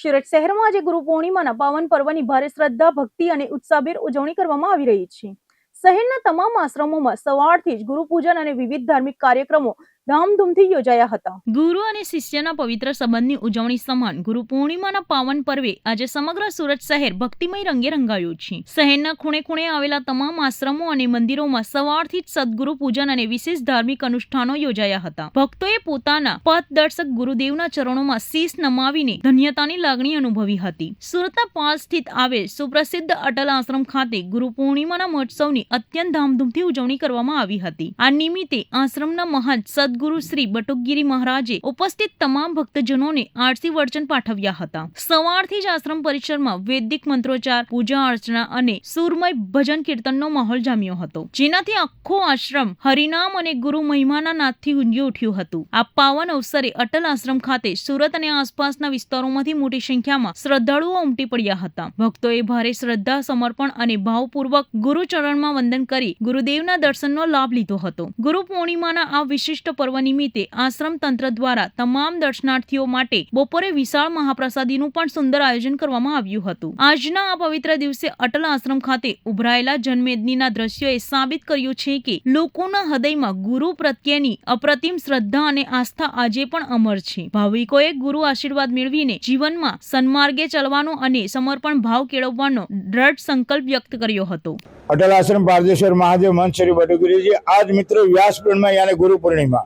સુરત શહેરમાં આજે ગુરુ પૂર્ણિમાના પાવન પર્વની ભારે શ્રદ્ધા, ભક્તિ અને ઉત્સાહભેર ઉજવણી કરવામાં આવી રહી છે। શહેરના તમામ આશ્રમોમાં સવારથી જ ગુરુ પૂજન અને વિવિધ ધાર્મિક કાર્યક્રમો ધામધૂમથી યોજાયા હતા। ગુરુ અને શિષ્યના પવિત્ર સંબંધની ઉજવણી સમાન ગુરુ પૂર્ણિમાના પાવન પર્વે આજે સમગ્ર સુરત શહેર ભક્તિમય રંગે રંગાયું છે। શહેરના ખૂણે ખૂણે આવેલા તમામ આશ્રમો અને મંદિરોમાં સવારથી જ સદગુરુ પૂજન અને વિશેષ ધાર્મિક અનુષ્ઠાનો યોજાયા હતા। ભક્તોએ પોતાના પથદર્શક ગુરુદેવના ચરણોમાં શીશ નમાવીને ધન્યતાની લાગણી અનુભવી હતી। સુરતના પાલ સ્થિત આવેલ સુપ્રસિદ્ધ અટલ આશ્રમ ખાતે ગુરુ પૂર્ણિમાના મહોત્સવની અત્યંત ધામધૂમથી ઉજવણી કરવામાં આવી હતી। આ નિમિત્તે આશ્રમના મહંત સદગુરુ શ્રી બટુકગીરી મહારાજે ઉપસ્થિત તમામ ભક્તજનોને આરતી વચન પાઠવ્યા હતા। સવારથી જ આશ્રમ પરિસરમાં વૈદિક મંત્રોચ્ચાર, પૂજા અર્ચના અને સુરમય ભજન કીર્તનનો માહોલ જામ્યો હતો, જેનાથી આખો આશ્રમ હરિનામ અને ગુરુ મહિમાના નાદથી ગુંજી ઉઠ્યું હતું। આ પાવન અવસરે અટલ આશ્રમ ખાતે સુરત અને આસપાસના વિસ્તારોમાંથી મોટી સંખ્યામાં શ્રદ્ધાળુઓ ઉમટી પડ્યા હતા। ભક્તોએ ભારે શ્રદ્ધા, સમર્પણ અને ભાવપૂર્વક ગુરુ ચરણમાં વંદન કરી ગુરુદેવના દર્શનનો લાભ લીધો હતો। ગુરુ પૂર્ણિમાના આ વિશિષ્ટ પર્વ નિમિત્તે આશ્રમ તંત્ર દ્વારા તમામ દર્શનાર્થીઓ માટે બપોરે વિશાળ મહાપ્રસાદીનું પણ સુંદર આયોજન કરવામાં આવ્યું હતું। આજના આ પવિત્ર દિવસે અટલ આશ્રમ ખાતે ઉભરાયેલા જનમેદનીના દ્રશ્યોએ સાબિત કર્યું છે કે લોકોના હૃદયમાં ગુરુ પ્રત્યેની અપ્રતિમ શ્રદ્ધા અને આસ્થા આજે પણ અમર છે। ભાવિકોએ ગુરુ આશીર્વાદ મેળવીને જીવનમાં સન્માર્ગે ચાલવાનો અને સમર્પણ ભાવ કેળવવાનો દ્રઢ સંકલ્પ વ્યક્ત કર્યો હતો। अटल आश्रम पारदेश्वर महादेव मंच श्री बटुकगिरी जी आज मित्रों व्यास पूर्णिमा यानी गुरु पूर्णिमा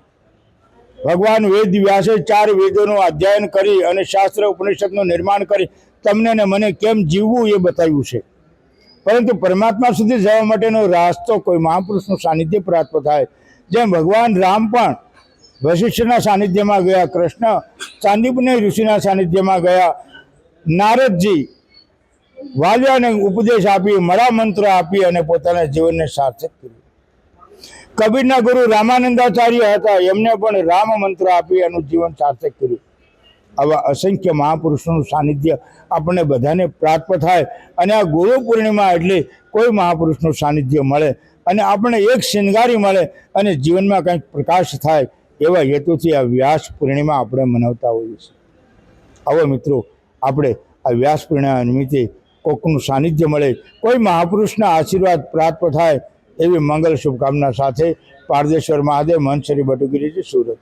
भगवान वेद व्यासे 4 वेदों अध्ययन करी और शास्त्र उपनिषद निर्माण करी तमने ने मने केम जीवવું એ बताव्યું છે। परंतु परमात्मा सुधी जवा माटेनो रास्तो कोई महापुरुषનું सानिध्य प्राप्त थाय। जेम भगवान राम पण वशिष्ठના सानिध्यમાં ગયા, कृष्ण चांदीपुनी ऋषिના सानिध्यમાં ગયા, नारदजी વાલ્યાને ઉપદેશ આપી, મળા મંત્ર આપી અને પોતાના જીવનને સાર્થક કર્યું। કબીરના ગુરુ રામાનંદાચાર્ય હતા, એમને પણ રામ મંત્ર આપી એનું જીવન સાર્થક કર્યું। આવા અસંખ્ય મહાપુરુષોનું સાનિધ્ય આપણને બધાને પ્રાપ્ત થાય અને આ ગુરુ પૂર્ણિમા એટલે કોઈ મહાપુરુષનું સાનિધ્ય મળે અને આપણે એક શિંગારી મળે અને જીવનમાં કંઈક પ્રકાશ થાય એવા હેતુથી આ વ્યાસ પૂર્ણિમા આપણે મનાવતા હોઈએ છીએ। આવો મિત્રો, આપણે આ વ્યાસ પૂર્ણિમા નિમિત્તે કોકનું સાનિધ્ય મળે, કોઈ મહાપુરુષના આશીર્વાદ પ્રાપ્ત થાય એવી મંગલ શુભકામના સાથે પારદેશ્વર મહાદેવ મંચ શ્રી બટુકગીરી, સુરત।